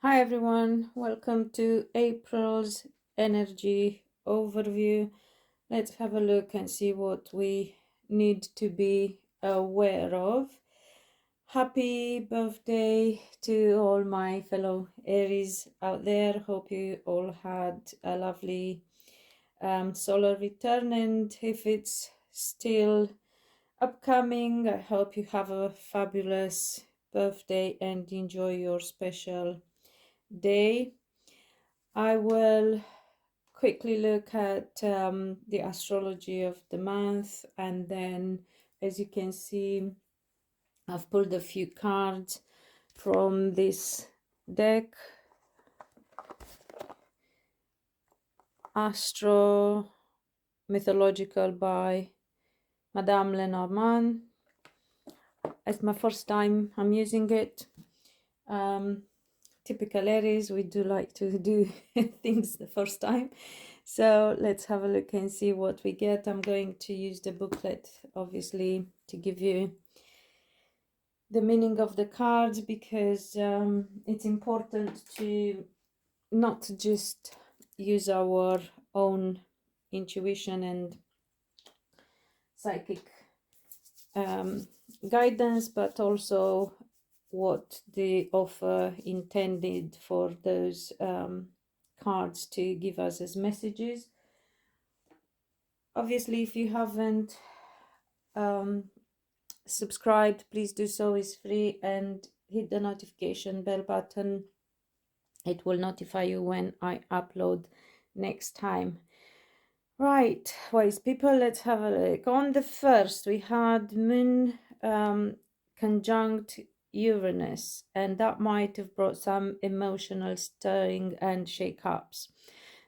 Hi everyone, welcome to April's energy overview. Let's have a look and see what we need to be aware of. Happy birthday to all my fellow Aries out there. Hope you all had a lovely solar return, and if it's still upcoming, I hope you have a fabulous birthday and enjoy your special day. I will quickly look at the astrology of the month, and then, as you can see, I've pulled a few cards from this deck. Astro Mythological by Madame Lenormand. It's my first time I'm using it. Typical Aries, we do like to do things the first time. So let's have a look and see what we get. I'm going to use the booklet, obviously, to give you the meaning of the cards, because it's important to not just use our own intuition and psychic guidance, but also what the author intended for those cards to give us as messages. Obviously, if you haven't subscribed, please do so. It's free, and hit the notification bell button. It will notify you when I upload next time. Right, wise people, let's have a look. On the 1st, we had Moon conjunct Uranus, and that might have brought some emotional stirring and shake-ups.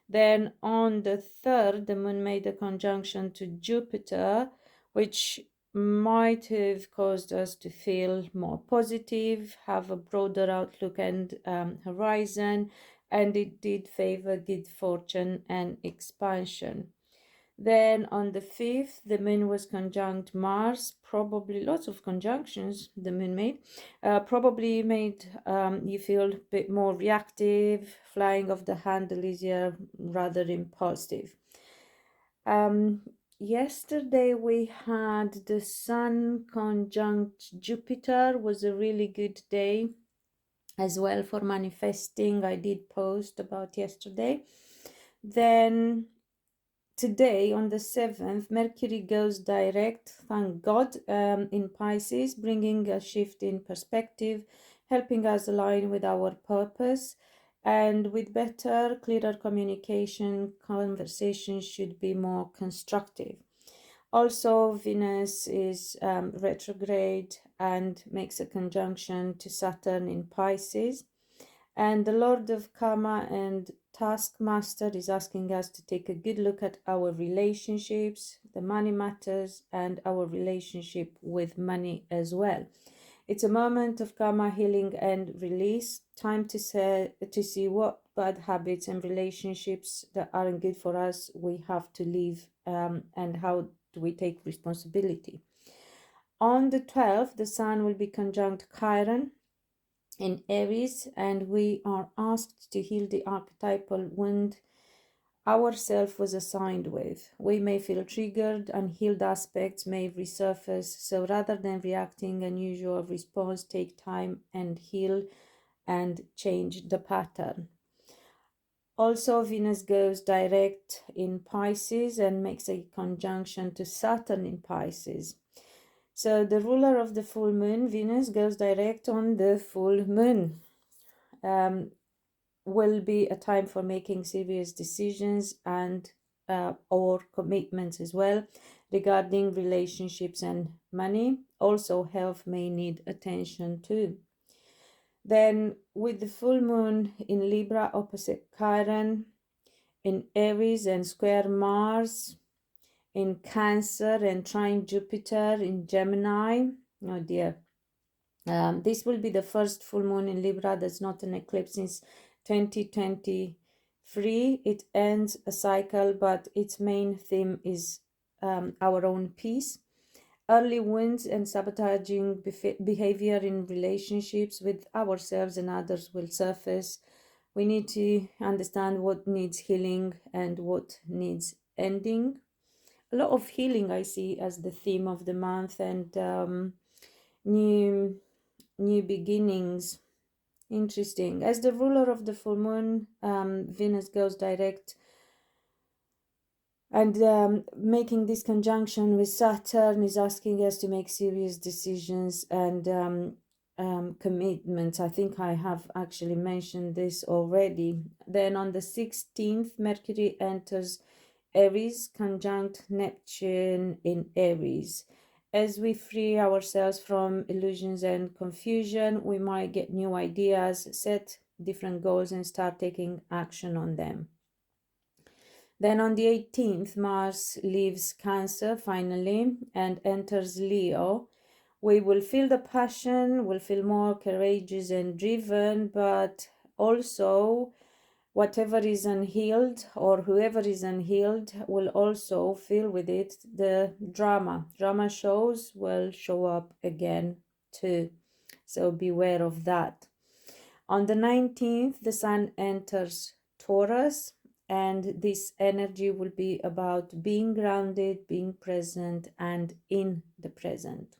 Then on the 3rd, the Moon made a conjunction to Jupiter, which might have caused us to feel more positive, have a broader outlook and horizon, and it did favor good fortune and expansion. Then on the 5th, the Moon was conjunct Mars, probably lots of conjunctions the Moon made, probably made you feel a bit more reactive, flying off the handle easier, rather impulsive. Yesterday we had the Sun conjunct Jupiter, was a really good day as well for manifesting. I did post about yesterday. Then today on the 7th, Mercury goes direct, thank God, in Pisces, bringing a shift in perspective, helping us align with our purpose. And with better, clearer communication, conversations should be more constructive. Also, Venus is retrograde and makes a conjunction to Saturn in Pisces. And the Lord of Karma and Taskmaster is asking us to take a good look at our relationships, the money matters, and our relationship with money as well. It's a moment of karma healing and release. Time to see what bad habits and relationships that aren't good for us we have to leave, and how do we take responsibility. On the 12th, the Sun will be conjunct Chiron in Aries, and we are asked to heal the archetypal wound ourself was assigned with. We may feel triggered, unhealed aspects may resurface, so rather than reacting unusual response, take time and heal and change the pattern. Also, Venus goes direct in Pisces and makes a conjunction to Saturn in Pisces. So the ruler of the full moon, Venus, goes direct on the full moon. Will be a time for making serious decisions and or commitments as well regarding relationships and money. Also, health may need attention too. Then with the full moon in Libra opposite Chiron in Aries and square Mars in Cancer and trine Jupiter in Gemini. Oh dear. This will be the first full moon in Libra that's not an eclipse since 2023. It ends a cycle, but its main theme is our own peace. Early wounds and sabotaging behavior in relationships with ourselves and others will surface. We need to understand what needs healing and what needs ending. A lot of healing I see as the theme of the month, and new beginnings. Interesting. As the ruler of the full moon, Venus goes direct, and making this conjunction with Saturn is asking us to make serious decisions and commitments. I think I have actually mentioned this already. Then on the 16th, Mercury enters Aries, conjunct Neptune in Aries. As we free ourselves from illusions and confusion, we might get new ideas, set different goals, and start taking action on them. Then on the 18th, Mars leaves Cancer finally and enters Leo. We will feel the passion, we'll feel more courageous and driven, but also whatever is unhealed or whoever is unhealed will also feel with it the drama. Drama shows will show up again too. So beware of that. On the 19th, the Sun enters Taurus, and this energy will be about being grounded, being present, and in the present.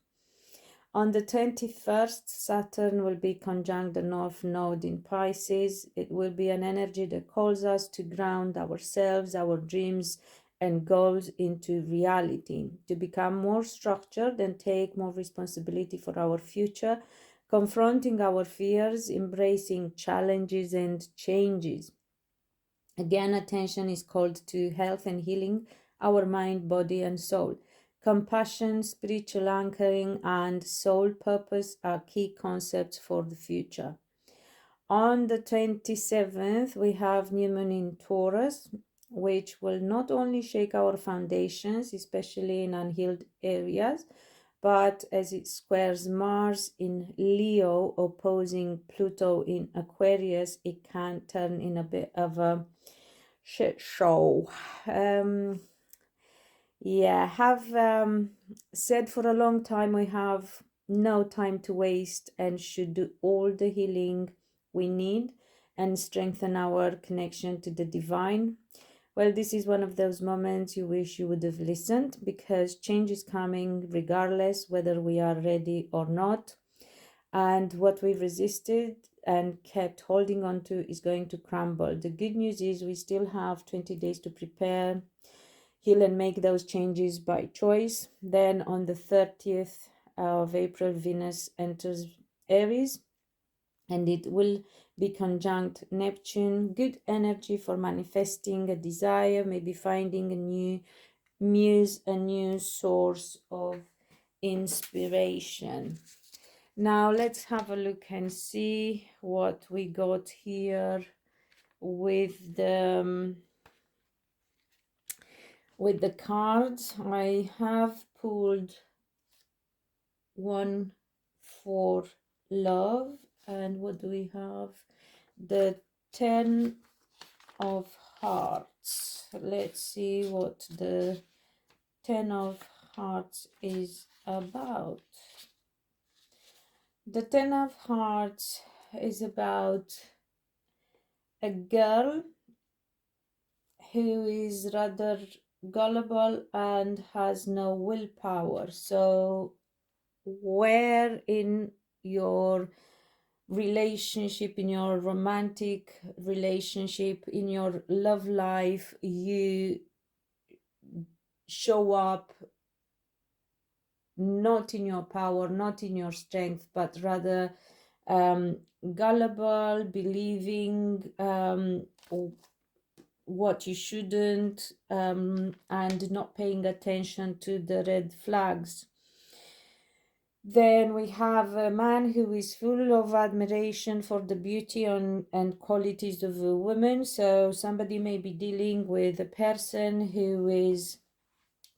On the 21st, Saturn will be conjunct the North Node in Pisces. It will be an energy that calls us to ground ourselves, our dreams, and goals into reality, to become more structured and take more responsibility for our future, confronting our fears, embracing challenges and changes. Again, attention is called to health and healing our mind, body, and soul. Compassion, spiritual anchoring, and soul purpose are key concepts for the future. On the 27th, we have New Moon in Taurus, which will not only shake our foundations, especially in unhealed areas, but as it squares Mars in Leo opposing Pluto in Aquarius, it can turn in a bit of a shit show. Have said for a long time we have no time to waste and should do all the healing we need and strengthen our connection to the divine. Well, this is one of those moments you wish you would have listened, because change is coming regardless whether we are ready or not. And what we resisted and kept holding on to is going to crumble. The good news is we still have 20 days to prepare, heal, and make those changes by choice. Then on the 30th of April, Venus enters Aries, and it will be conjunct Neptune. Good energy for manifesting a desire, maybe finding a new muse, a new source of inspiration. Now let's have a look and see what we got here with the cards. I have pulled one for love, and what do we have? The 10 of Hearts. Let's see what the 10 of Hearts is about. The 10 of Hearts is about a girl who is rather gullible and has no willpower. So where in your relationship, in your romantic relationship, in your love life, you show up not in your power, not in your strength, but rather gullible, believing what you shouldn't, and not paying attention to the red flags. Then we have a man who is full of admiration for the beauty and qualities of a woman. So somebody may be dealing with a person who is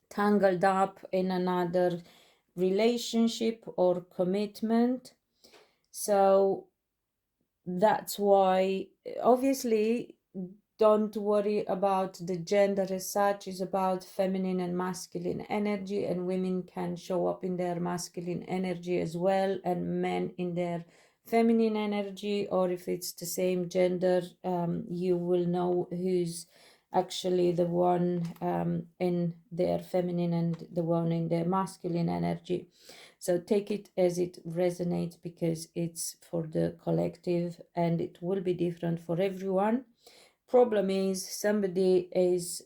tangled up in another relationship or commitment. So that's why, obviously, don't worry about the gender as such. It's about feminine and masculine energy, and women can show up in their masculine energy as well, and men in their feminine energy. Or if it's the same gender, you will know who's actually the one in their feminine and the one in their masculine energy. So take it as it resonates, because it's for the collective and it will be different for everyone. Problem is, somebody is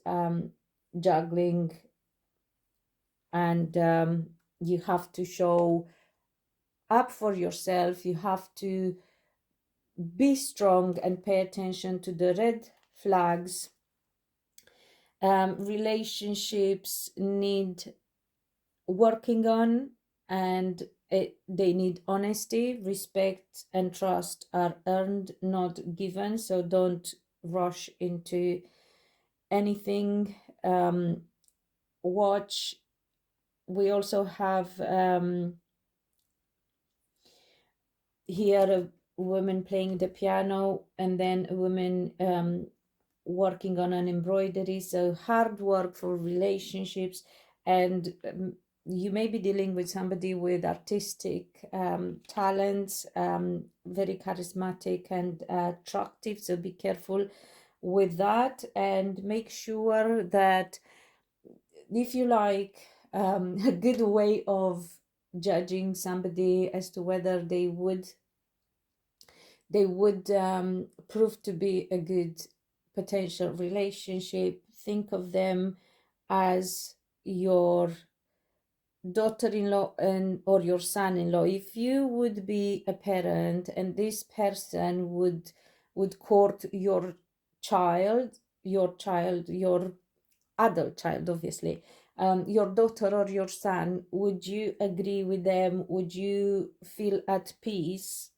juggling, and you have to show up for yourself. You have to be strong and pay attention to the red flags. Relationships need working on, and they need honesty. Respect and trust are earned, not given. So don't rush into anything. Watch. We also have here a woman playing the piano, and then a woman working on an embroidery. So hard work for relationships, and you may be dealing with somebody with artistic talents, very charismatic and attractive. So be careful with that, and make sure that, if you like, a good way of judging somebody as to whether they would prove to be a good potential relationship. Think of them as your daughter-in-law and or your son-in-law. If you would be a parent and this person would court your your adult child, obviously, your daughter or your son, would you agree with them? Would you feel at peace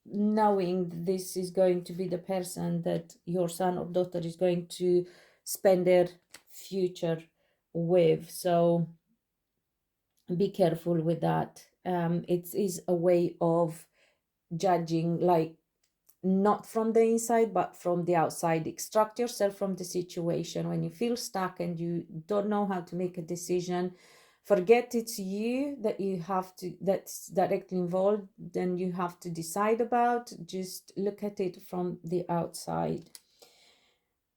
knowing this is going to be the person that your son or daughter is going to spend their future with? So be careful with that. It is a way of judging, like, not from the inside but from the outside. Extract yourself from the situation. When you feel stuck and you don't know how to make a decision, forget it's you that's directly involved, then you have to decide about. Just look at it from the outside.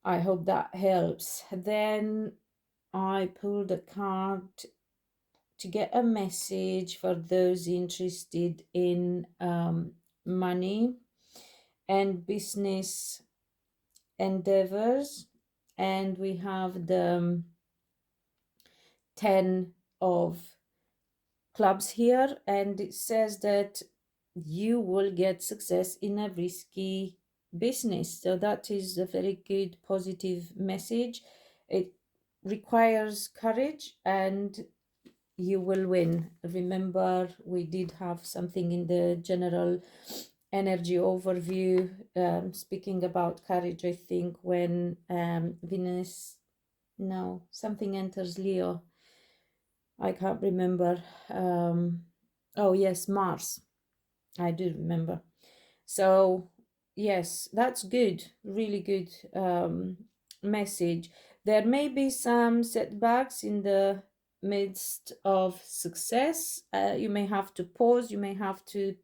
I hope that helps. Then I pulled a card to get a message for those interested in money and business endeavors, and we have the 10 of clubs here, and it says that you will get success in a risky business. So that is a very good positive message. It requires courage and you will win. Remember, we did have something in the general energy overview speaking about courage. I think when something enters Leo, I can't remember. Oh yes, Mars, I do remember. So yes, that's good, really good message. There may be some setbacks in the midst of success. You may have to pause, you may have to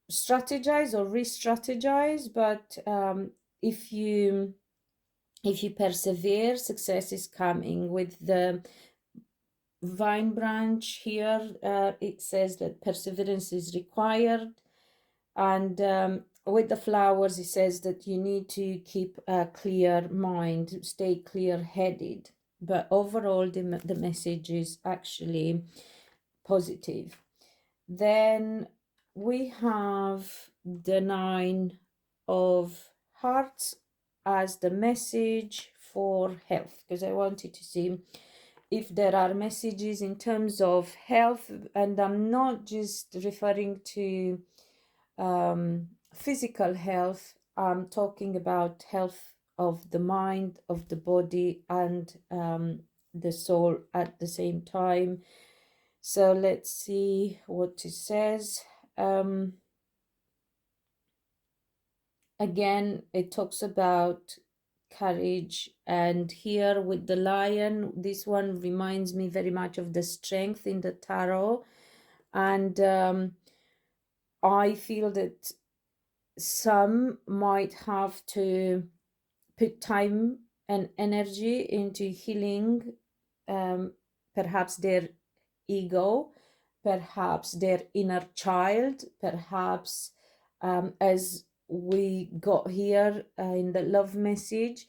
strategize or re-strategize, but if you persevere, success is coming. With the vine branch here, it says that perseverance is required, and with the flowers, it says that you need to keep a clear mind, stay clear-headed. But overall, the message is actually positive. Then we have the 9 of Hearts as the message for health, because I wanted to see if there are messages in terms of health, and I'm not just referring to physical health. I'm talking about health of the mind, of the body, and the soul at the same time. So let's see what it says. again, it talks about courage, and here with the lion, this one reminds me very much of the strength in the tarot. And I feel that some might have to put time and energy into healing, perhaps their ego, perhaps their inner child, perhaps as we got here in the love message,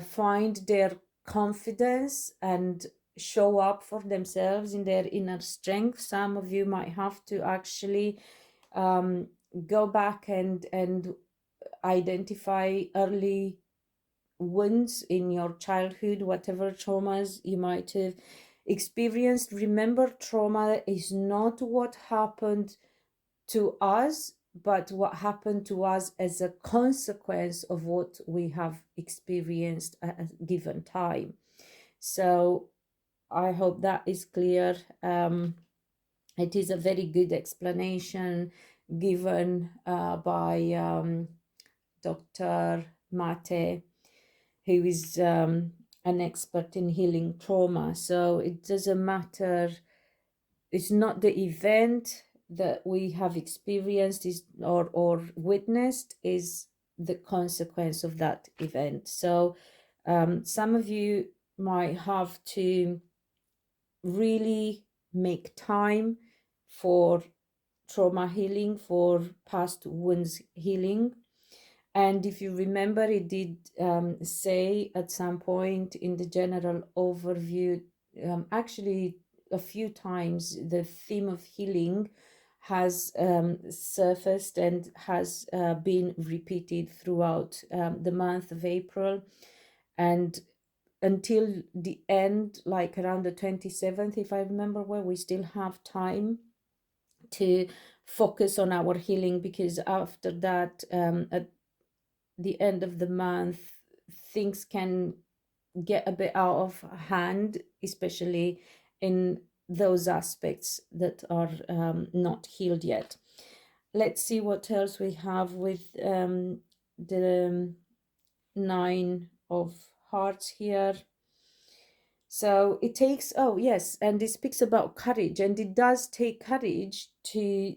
find their confidence and show up for themselves in their inner strength. Some of you might have to actually go back and identify early wounds in your childhood, whatever traumas you might have experienced. Remember, trauma is not what happened to us, but what happened to us as a consequence of what we have experienced at a given time. So I hope that is clear. It is a very good explanation given by Dr. Mate, who is an expert in healing trauma. So it doesn't matter, it's not the event that we have experienced or witnessed, is the consequence of that event. So some of you might have to really make time for trauma healing, for past wounds healing. And if you remember, it did say at some point in the general overview, actually a few times, the theme of healing has surfaced and has been repeated throughout the month of April. And until the end, like around the 27th, if I remember well, we still have time to focus on our healing, because after that, at the end of the month, things can get a bit out of hand, especially in those aspects that are not healed yet. Let's see what else we have with the 9 of Hearts here. So it takes, oh yes, and it speaks about courage, and it does take courage to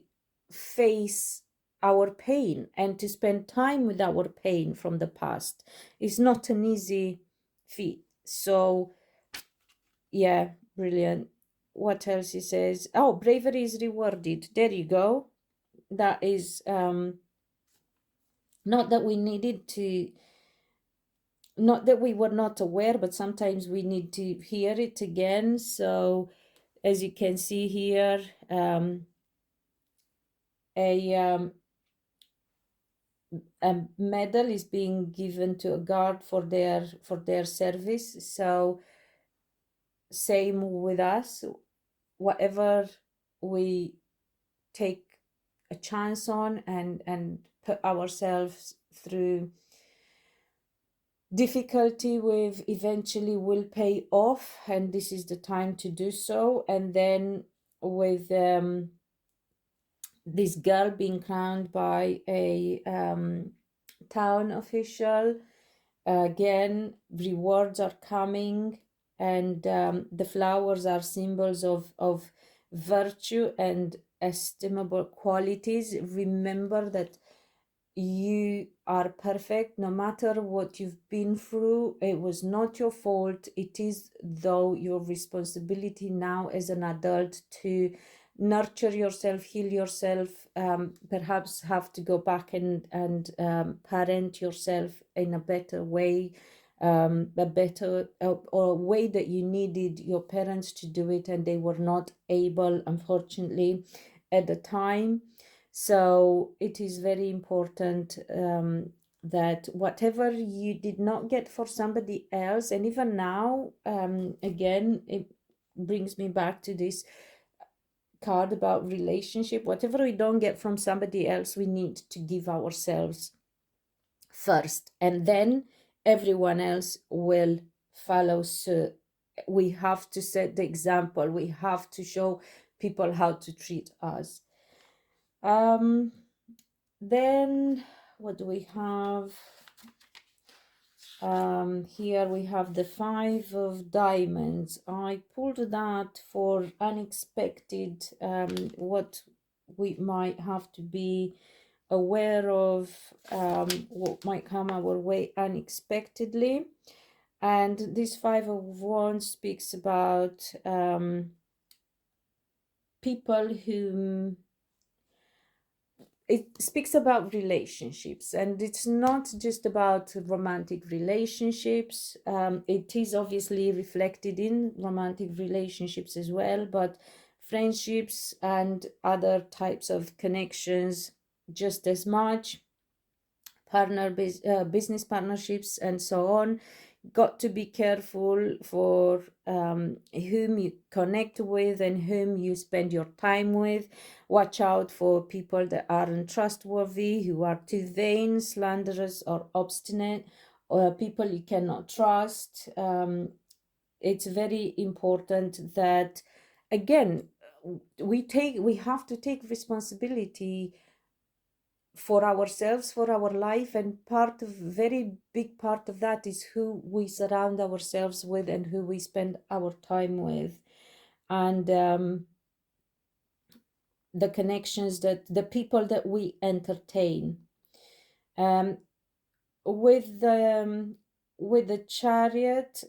face our pain and to spend time with our pain from the past. It's not an easy feat. So yeah, brilliant. What else he says? Oh, bravery is rewarded. There you go. That is not that we needed to, not that we were not aware, but sometimes we need to hear it again. So as you can see here, a medal is being given to a guard for their service. So same with us, whatever we take a chance on and put ourselves through difficulty with, eventually will pay off, and this is the time to do so. And then with this girl being crowned by a town official, again rewards are coming, and the flowers are symbols of virtue and estimable qualities. Remember that you are perfect, no matter what you've been through. It was not your fault. It is, though, your responsibility now as an adult to nurture yourself, heal yourself, perhaps have to go back and parent yourself in a better way, a better or a way that you needed your parents to do it, and they were not able, unfortunately, at the time. So it is very important that whatever you did not get for somebody else, and even now, again, it brings me back to this card about relationship. Whatever we don't get from somebody else, we need to give ourselves first, and then everyone else will follow suit. We have to set the example. We have to show people how to treat us. Then what do we have? Here we have the 5 of diamonds. I pulled that for unexpected, what we might have to be aware of, what might come our way unexpectedly. And this 5 of wands speaks about people who, it speaks about relationships, and it's not just about romantic relationships. It is obviously reflected in romantic relationships as well, but friendships and other types of connections just as much, business partnerships and so on. Got to be careful for whom you connect with and whom you spend your time with. Watch out for people that aren't trustworthy, who are too vain, slanderous, or obstinate, or people you cannot trust. It's very important that, again, we have to take responsibility for ourselves, for our life, and very big part of that is who we surround ourselves with and who we spend our time with, and the connections, that the people that we entertain. With the Chariot,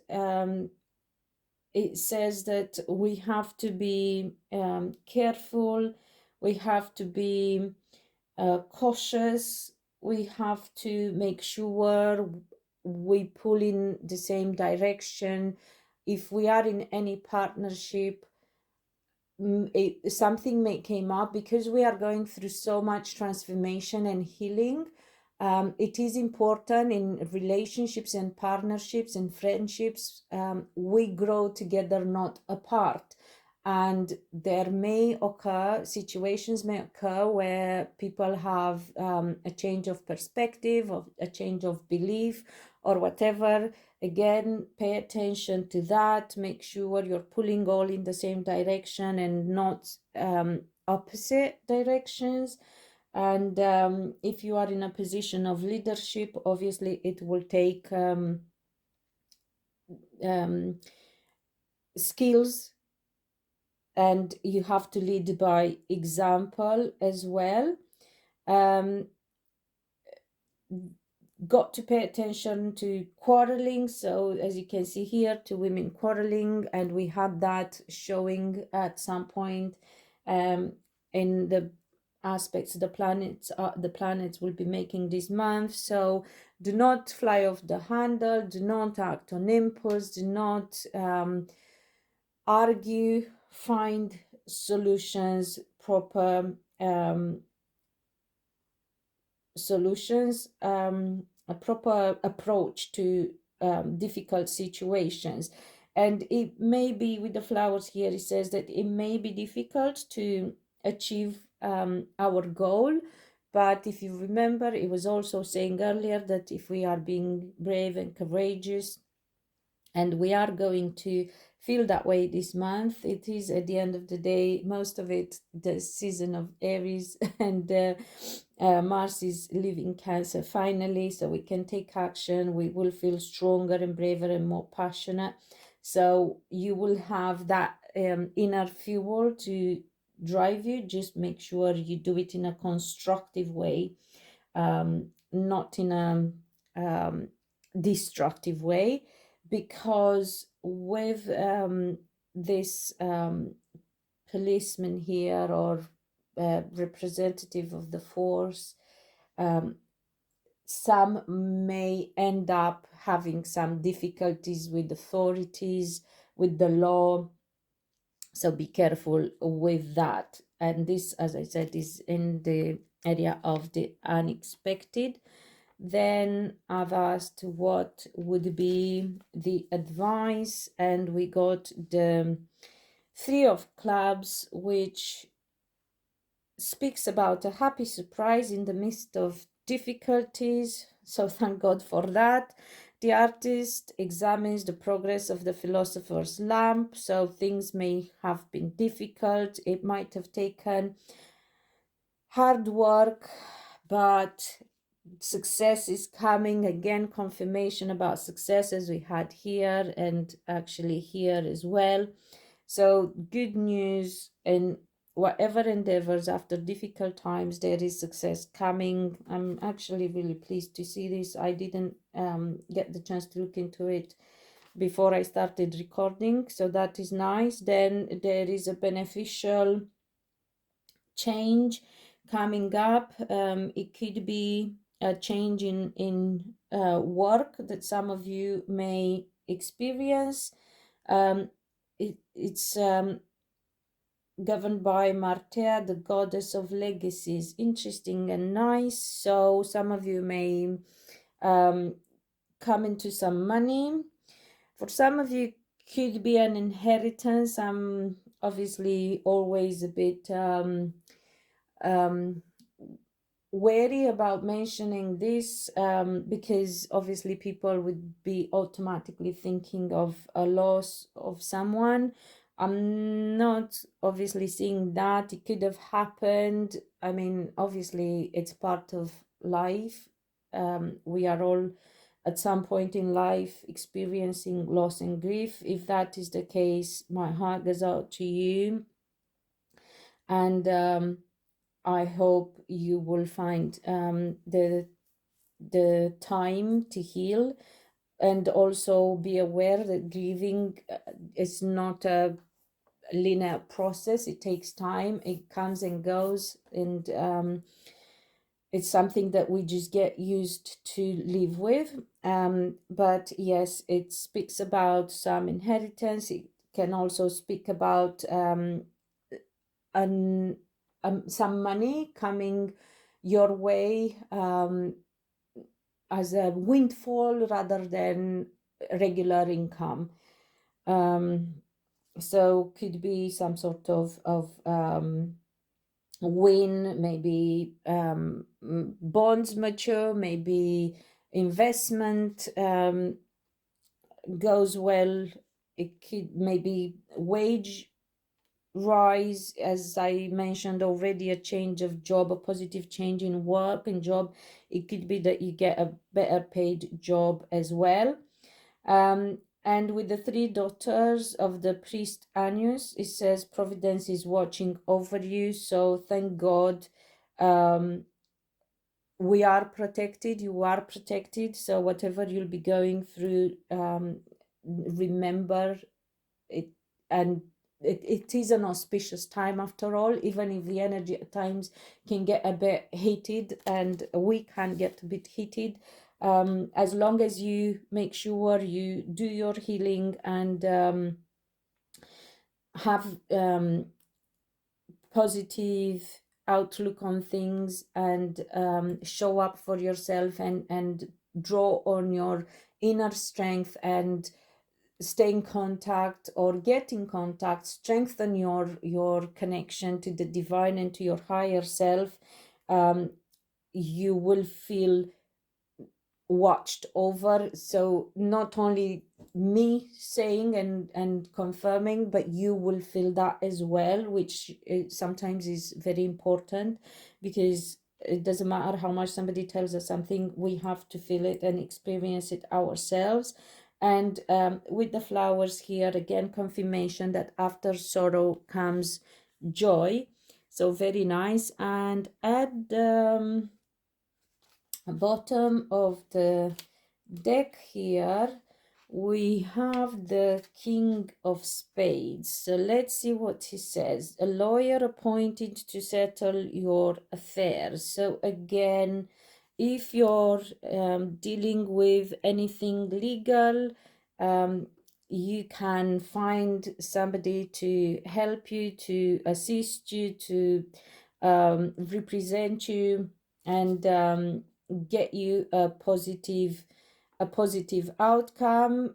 it says that we have to be careful, we have to be cautious, we have to make sure we pull in the same direction. If we are in any partnership, something may come up, because we are going through so much transformation and healing. It is important in relationships and partnerships and friendships, we grow together, not apart. And there may occur, situations may occur where people have a change of perspective, or a change of belief, or whatever. Again, pay attention to that. Make sure you're pulling all in the same direction and not opposite directions. And if you are in a position of leadership, obviously it will take skills, and you have to lead by example as well. Got to pay attention to quarreling. So as you can see here, 2 women quarreling, and we had that showing at some point in the aspects the planets will be making this month. So do not fly off the handle, do not act on impulse, do not argue, find solutions, proper solutions, a proper approach to difficult situations. And it may be, with the flowers here, it says that it may be difficult to achieve our goal, but if you remember, it was also saying earlier that if we are being brave and courageous, and we are going to feel that way this month. It is, at the end of the day, most of it the season of Aries, and Mars is leaving Cancer finally, so we can take action. We will feel stronger and braver and more passionate. So you will have that inner fuel to drive you. Just make sure you do it in a constructive way, not in a destructive way. Because with this policeman here, or representative of the force, some may end up having some difficulties with authorities, with the law. So be careful with that. And this, as I said, is in the area of the unexpected. Then I've asked what would be the advice, and we got the 3 of clubs, which speaks about a happy surprise in the midst of difficulties. So thank God for that. The artist examines the progress of the philosopher's lamp. So things may have been difficult. It might have taken hard work, but success is coming again, confirmation about success as we had here and actually here as well. So good news, and whatever endeavors after difficult times, there is success coming. I'm actually really pleased to see this. I didn't get the chance to look into it before I started recording, so that is nice. Then there is a beneficial change coming up. It could be a change in work that some of you may experience. It's governed by Martea, the goddess of legacies. Interesting and nice. So some of you may come into some money. For some of you, could be an inheritance. I'm obviously always a bit wary about mentioning this because obviously people would be automatically thinking of a loss of someone. I'm not obviously seeing that. It could have happened. I mean, obviously it's part of life. We are all at some point in life experiencing loss and grief. If that is the case, my heart goes out to you, and I hope you will find the time to heal, and also be aware that grieving is not a linear process. It takes time. It comes and goes, and it's something that we just get used to live with. But yes, it speaks about some inheritance. It can also speak about some money coming your way as a windfall rather than regular income. So could be some sort of win, maybe bonds mature, maybe investment goes well. It could maybe wage rise, as I mentioned already, a change of job, a positive change in work and job. It could be that you get a better paid job as well. And with the 3 daughters of the priest Anus, it says Providence is watching over you. So thank God we are protected, you are protected. So whatever you'll be going through, remember it. And it is an auspicious time after all, even if the energy at times can get a bit heated, and we can get a bit heated. As long as you make sure you do your healing and have positive outlook on things, and show up for yourself, and draw on your inner strength, and stay in contact or get in contact, strengthen your connection to the divine and to your higher self, you will feel watched over. So not only me saying and confirming, but you will feel that as well, which sometimes is very important, because it doesn't matter how much somebody tells us something, we have to feel it and experience it ourselves. And with the flowers here, again, confirmation that after sorrow comes joy. So very nice. And at the bottom of the deck here, we have the King of Spades. So let's see what he says. A lawyer appointed to settle your affairs. So again, if you're dealing with anything legal, you can find somebody to help you, to assist you, to represent you, and get you a positive outcome.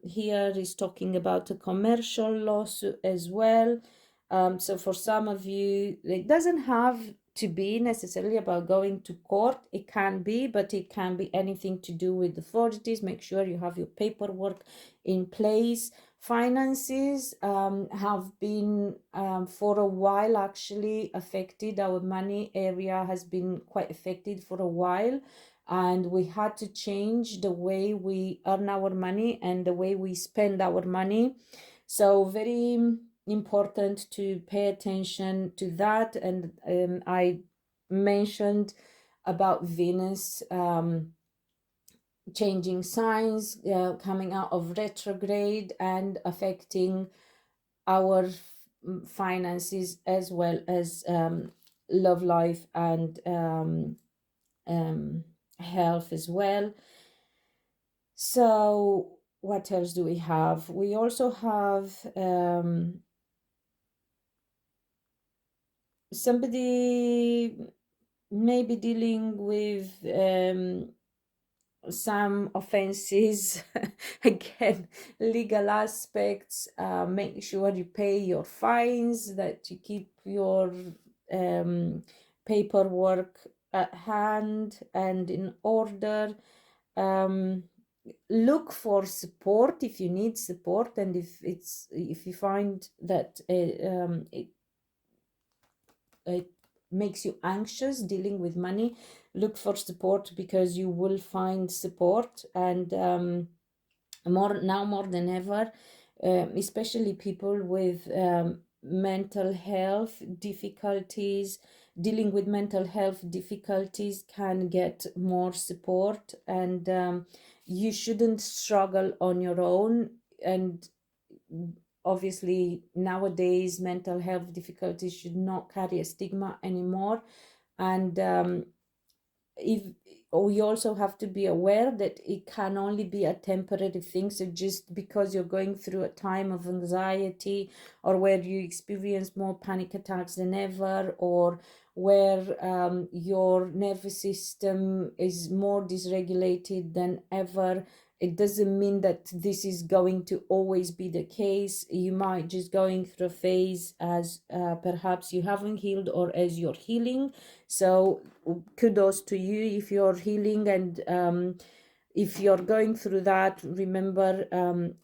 Here is talking about a commercial lawsuit as well. So for some of you, it doesn't have to be necessarily about going to court. It can be, but it can be anything to do with authorities. Make sure you have your paperwork in place. Finances have been for a while actually affected. Our money area has been quite affected for a while, and we had to change the way we earn our money and the way we spend our money. So very important to pay attention to that. And I mentioned about Venus changing signs, coming out of retrograde and affecting our finances, as well as love life and health as well. So what else do we have? We also have somebody maybe dealing with some offenses. Again, legal aspects. Make sure you pay your fines, that you keep your paperwork at hand and in order. Look for support if you need support, and if you find that it makes you anxious dealing with money, look for support, because you will find support. And more than ever, especially people with mental health difficulties, dealing with mental health difficulties can get more support. And you shouldn't struggle on your own. And obviously nowadays mental health difficulties should not carry a stigma anymore. And if we also have to be aware that it can only be a temporary thing. So just because you're going through a time of anxiety, or where you experience more panic attacks than ever, or where your nervous system is more dysregulated than ever, it doesn't mean that this is going to always be the case. You might just going through a phase as perhaps you haven't healed, or as you're healing. So kudos to you if you're healing. And if you're going through that, remember,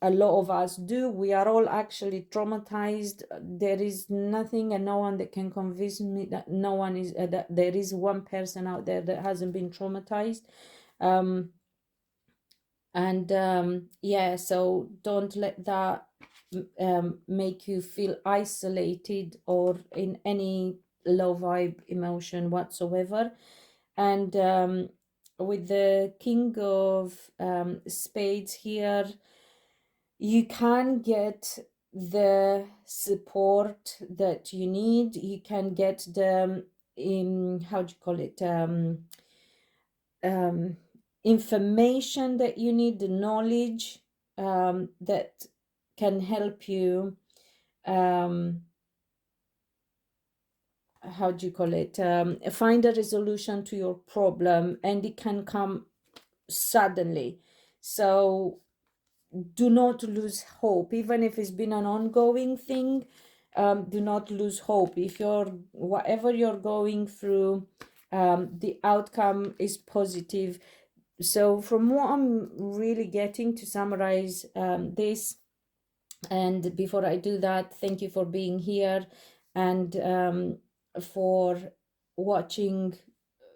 a lot of us do. We are all actually traumatized. There is nothing and no one that can convince me that no one is that there is one person out there that hasn't been traumatized. Yeah, so don't let that make you feel isolated or in any low vibe emotion whatsoever. And with the King of Spades here, you can get the support that you need. You can get the how do you call it, information that you need, the knowledge that can help you, how do you call it, find a resolution to your problem. And it can come suddenly. So do not lose hope, even if it's been an ongoing thing. Do not lose hope. If whatever you're going through, the outcome is positive. So from what I'm really getting, to summarize this, and before I do that, thank you for being here and for watching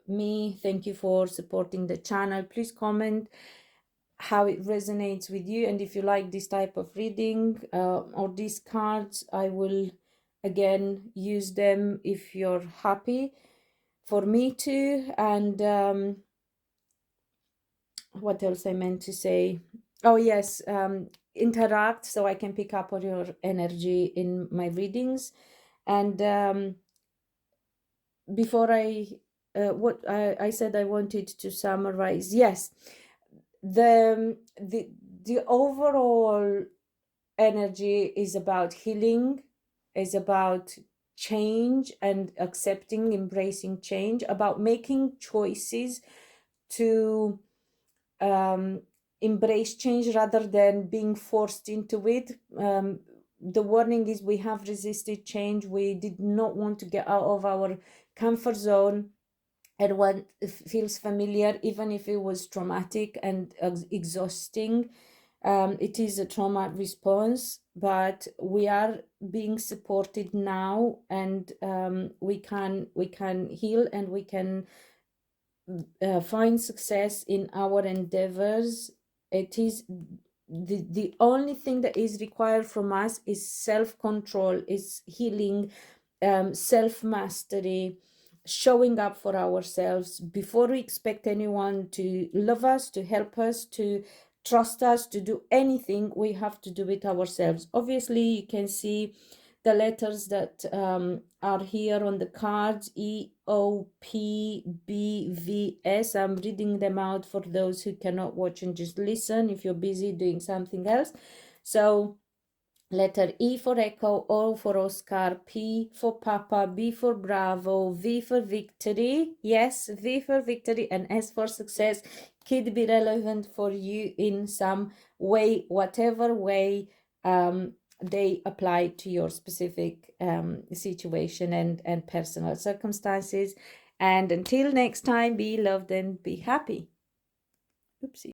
me. Thank you for supporting the channel. Please comment how it resonates with you, and if you like this type of reading or these cards, I will again use them if you're happy for me to. And what else I meant to say? Oh yes, interact, so I can pick up on your energy in my readings. And before I said I wanted to summarize. Yes, the overall energy is about healing, is about change and accepting, embracing change, about making choices to embrace change rather than being forced into it. The warning is we have resisted change. We did not want to get out of our comfort zone and what feels familiar, even if it was traumatic and exhausting. It is a trauma response, but we are being supported now, and we can heal, and we can find success in our endeavors. It is the only thing that is required from us is self-control, is healing, self-mastery, showing up for ourselves. Before we expect anyone to love us, to help us, to trust us, to do anything, we have to do it ourselves. Obviously, you can see the letters that are here on the cards: EOPBVS. I'm reading them out for those who cannot watch and just listen if you're busy doing something else. So letter E for Echo, O for Oscar, P for Papa, B for Bravo, V for Victory, yes, V for Victory, and S for Success. Could be relevant for you in some way, whatever way they apply to your specific situation and personal circumstances. And until next time, be loved and be happy. Oopsie.